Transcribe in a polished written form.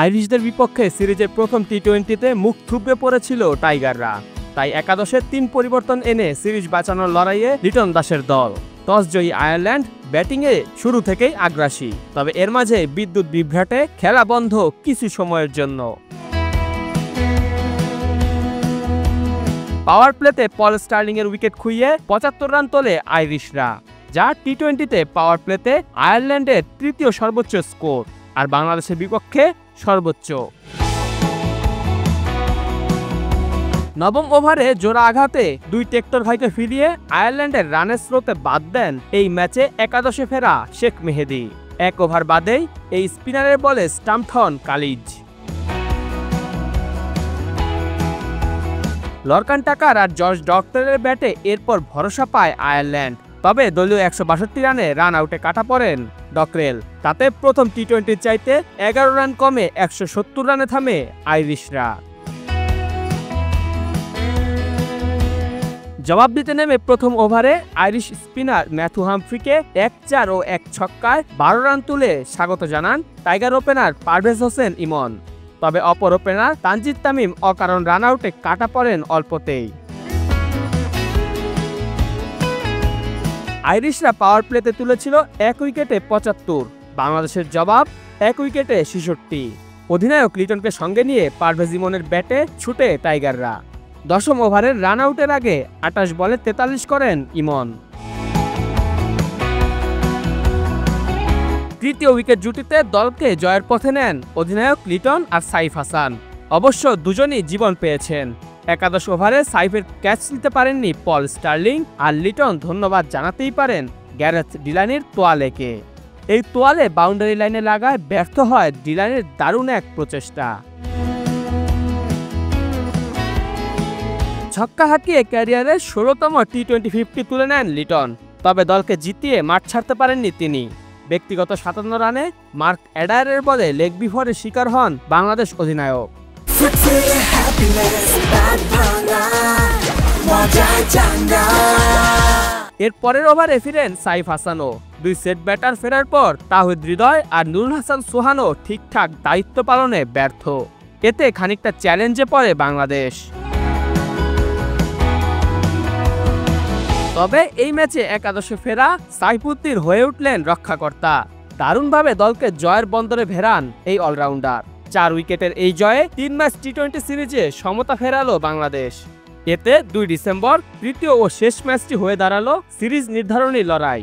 আইরিশদের বিপক্ষে সিরিজের প্রথম টি-20তে মুখ থুবড়ে পড়েছিল টাইগাররা। তাই একাদশে ৩ পরিবর্তন এনে সিরিজ বাঁচানোর লড়াইয়ে লিটন দাসের দল। টস জয়ী আয়ারল্যান্ড ব্যাটিংয়ে শুরু থেকেই আগ্রাসী, তবে এর মাঝে বিদ্যুৎ বিভ্রাটে খেলা বন্ধ কিছু সময়ের জন্য। পাওয়ার প্লেতে পল স্টার্লিংয়ের উইকেট খুইয়ে ৭৫ রান তোলে আইরিশরা, যা টি-20তে পাওয়ার প্লেতে আয়ারল্যান্ডের তৃতীয় সর্বোচ্চ স্কোর আর বাংলাদেশের বিপক্ষে সর্বোচ্চ। নবম ওভারে জোড়া আঘাতে ২ টেক্টর ভাইকে ফিরিয়ে আয়ারল্যান্ডের রানের স্রোতে বাদ দেন এই ম্যাচে একাদশে ফেরা শেখ মেহেদী। ১ ওভার বাদেই এই স্পিনারের বলে স্টাম্পড হন কালিজ। লরকান টাকার আর জর্জ ডক্টরের ব্যাটে এরপর ভরসা পায় আয়ারল্যান্ড, তবে দলীয় ১৬২ রানে রান আউটে কাটা পড়েন ডকরেল। তাতে প্রথম টি-20-র চাইতে ১১ রান কমে ১৭০ রানে থামে আইরিশরা। জবাব দিতে নেমে প্রথম ওভারে আইরিশ স্পিনার ম্যাথু হামফ্রিকে ১-৪ ও ১ ছক্কায় ১২ রান তুলে স্বাগত জানান টাইগার ওপেনার পারভেজ হোসেন ইমন। তবে অপর ওপেনার তানজিদ তামিম অকারণ রান আউটে কাটা পড়েন অল্পতেই। আইরিশরা পাওয়ার প্লেতে তুলেছিল ১ উইকেটে ৭৫, বাংলাদেশের জবাব ১ উইকেটে ৬৬। অধিনায়ক লিটনকে সঙ্গে নিয়ে পারভেজ ইমনের ব্যাটে ছুটে টাইগাররা। দশম ওভারের রান আউটের আগে ২৮ বলে ৪৩ করেন ইমন। তৃতীয় উইকেট জুটিতে দলকে জয়ের পথে নেন অধিনায়ক লিটন আর সাইফ হাসান। অবশ্য দুজনই জীবন পেয়েছেন। একাদশ ওভারে সাইফের ক্যাচ নিতে পারেননি পল স্টার্লিং, আর লিটন ধন্যবাদ জানাতেই পারেন গ্যারেথ ডিলানির তোয়ালেকে। এই তোয়ালে বাউন্ডারি লাইনে লাগায় ব্যর্থ হয় ডিলানির দারুণ এক প্রচেষ্টা। ছক্কা হাঁকিয়ে ক্যারিয়ারের ১৬তম টি-20-50 তুলে নেন লিটন, তবে দলকে জিতিয়ে মাঠ ছাড়তে পারেননি তিনি। ব্যক্তিগত ৫৭ রানে মার্ক অ্যাডায়ারের বলে লেগ বিফোরের শিকার হন বাংলাদেশ অধিনায়ক। এর পরের ওভারে ফিরেন সাইফ হাসানও। ২ সেট ব্যাটার ফেরার পর তাহিদ হৃদয় আর নুরুল হাসান সোহানও ঠিকঠাক দায়িত্ব পালনে ব্যর্থ। এতে খানিকটা চ্যালেঞ্জে পড়ে বাংলাদেশ। তবে এই ম্যাচে একাদশে ফেরা সাইফুদ্দিন হয়ে উঠলেন রক্ষাকর্তা। দারুণভাবে দলকে জয়ের বন্দরে ভেড়ান এই অলরাউন্ডার। ৪ উইকেটের এই জয়ে ৩ ম্যাচ টি-20 সিরিজে সমতা ফেরালো বাংলাদেশ। এতে ২ ডিসেম্বর তৃতীয় ও শেষ ম্যাচটি হয়ে দাঁড়ালো সিরিজ নির্ধারণী লড়াই।